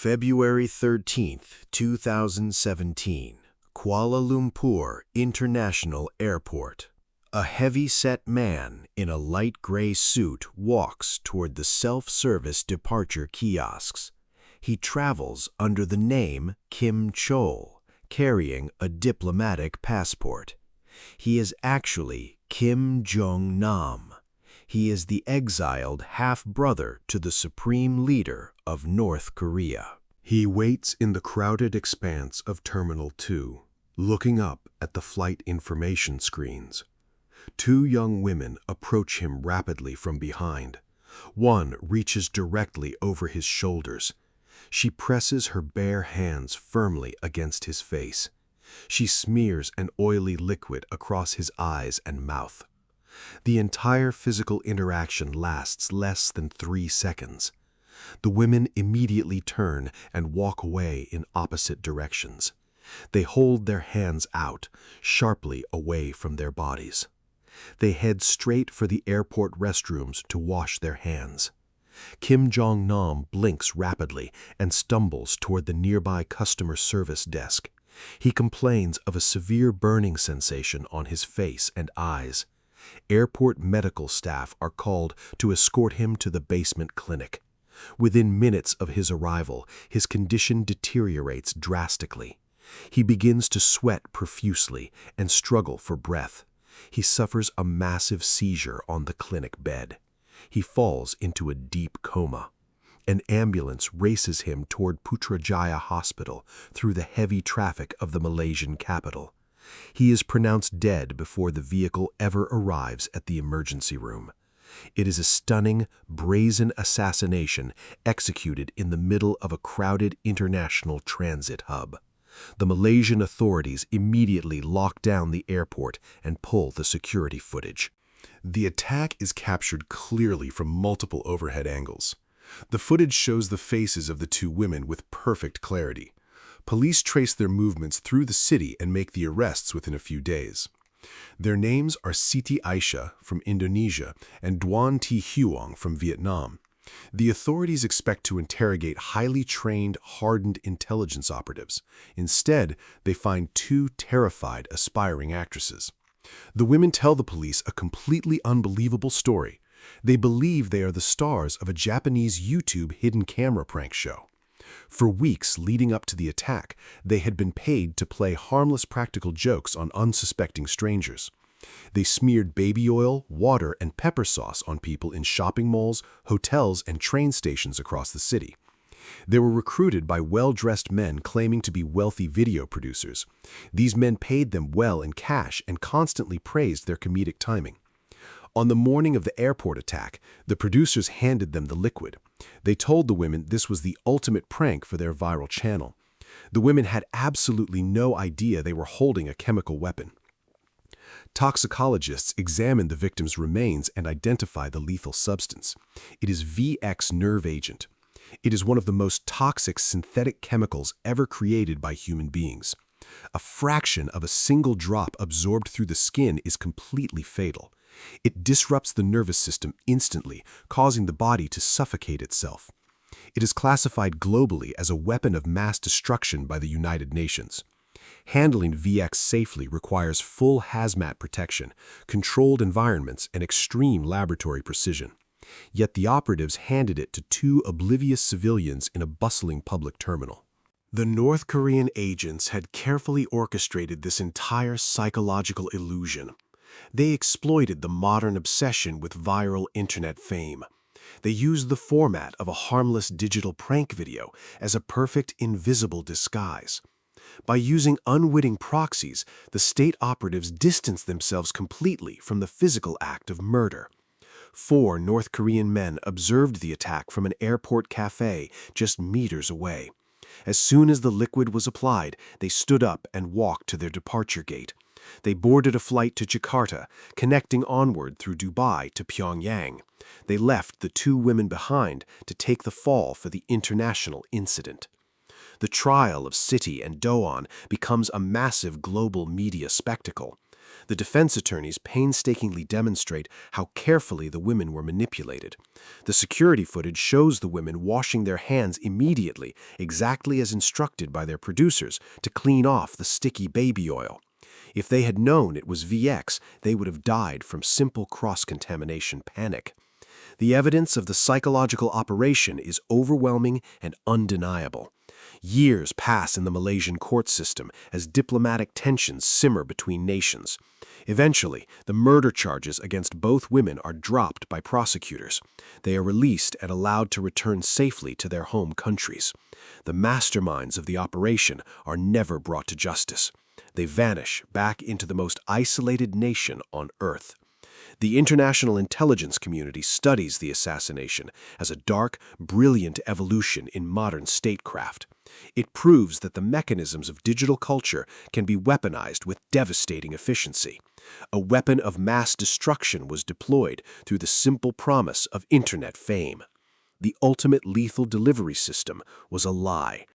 February 13th, 2017, Kuala Lumpur International Airport. A heavy-set man in a light gray suit walks toward the self-service departure kiosks. He travels under the name Kim Chol, carrying a diplomatic passport. He is actually Kim Jong-nam. He is the exiled half-brother to the supreme leader of North Korea. He waits in the crowded expanse of Terminal 2, looking up at the flight information screens. Two young women approach him rapidly from behind. One reaches directly over his shoulders. She presses her bare hands firmly against his face. She smears an oily liquid across his eyes and mouth. The entire physical interaction lasts less than 3 seconds. The women immediately turn and walk away in opposite directions. They hold their hands out, sharply away from their bodies. They head straight for the airport restrooms to wash their hands. Kim Jong-nam blinks rapidly and stumbles toward the nearby customer service desk. He complains of a severe burning sensation on his face and eyes. Airport medical staff are called to escort him to the basement clinic. Within minutes of his arrival, his condition deteriorates drastically. He begins to sweat profusely and struggle for breath. He suffers a massive seizure on the clinic bed. He falls into a deep coma. An ambulance races him toward Putrajaya Hospital through the heavy traffic of the Malaysian capital. He is pronounced dead before the vehicle ever arrives at the emergency room. It is a stunning, brazen assassination executed in the middle of a crowded international transit hub. The Malaysian authorities immediately lock down the airport and pull the security footage. The attack is captured clearly from multiple overhead angles. The footage shows the faces of the two women with perfect clarity. Police trace their movements through the city and make the arrests within a few days. Their names are Siti Aisyah from Indonesia and Doan Huong from Vietnam. The authorities expect to interrogate highly trained, hardened intelligence operatives. Instead, they find two terrified, aspiring actresses. The women tell the police a completely unbelievable story. They believe they are the stars of a Japanese YouTube hidden camera prank show. For weeks leading up to the attack, they had been paid to play harmless practical jokes on unsuspecting strangers. They smeared baby oil, water, and pepper sauce on people in shopping malls, hotels, and train stations across the city. They were recruited by well-dressed men claiming to be wealthy video producers. These men paid them well in cash and constantly praised their comedic timing. On the morning of the airport attack, the producers handed them the liquid. They told the women this was the ultimate prank for their viral channel. The women had absolutely no idea they were holding a chemical weapon. Toxicologists examined the victim's remains and identified the lethal substance. It is VX nerve agent. It is one of the most toxic synthetic chemicals ever created by human beings. A fraction of a single drop absorbed through the skin is completely fatal. It disrupts the nervous system instantly, causing the body to suffocate itself. It is classified globally as a weapon of mass destruction by the United Nations. Handling VX safely requires full hazmat protection, controlled environments, and extreme laboratory precision. Yet the operatives handed it to two oblivious civilians in a bustling public terminal. The North Korean agents had carefully orchestrated this entire psychological illusion. They exploited the modern obsession with viral internet fame. They used the format of a harmless digital prank video as a perfect invisible disguise. By using unwitting proxies, the state operatives distanced themselves completely from the physical act of murder. 4 North Korean men observed the attack from an airport cafe just meters away. As soon as the liquid was applied, they stood up and walked to their departure gate. They boarded a flight to Jakarta, connecting onward through Dubai to Pyongyang. They left the two women behind to take the fall for the international incident. The trial of Siti and Doan becomes a massive global media spectacle. The defense attorneys painstakingly demonstrate how carefully the women were manipulated. The security footage shows the women washing their hands immediately, exactly as instructed by their producers, to clean off the sticky baby oil. If they had known it was VX, they would have died from simple cross-contamination panic. The evidence of the psychological operation is overwhelming and undeniable. Years pass in the Malaysian court system as diplomatic tensions simmer between nations. Eventually, the murder charges against both women are dropped by prosecutors. They are released and allowed to return safely to their home countries. The masterminds of the operation are never brought to justice. They vanish back into the most isolated nation on Earth. The international intelligence community studies the assassination as a dark, brilliant evolution in modern statecraft. It proves that the mechanisms of digital culture can be weaponized with devastating efficiency. A weapon of mass destruction was deployed through the simple promise of internet fame. The ultimate lethal delivery system was a lie,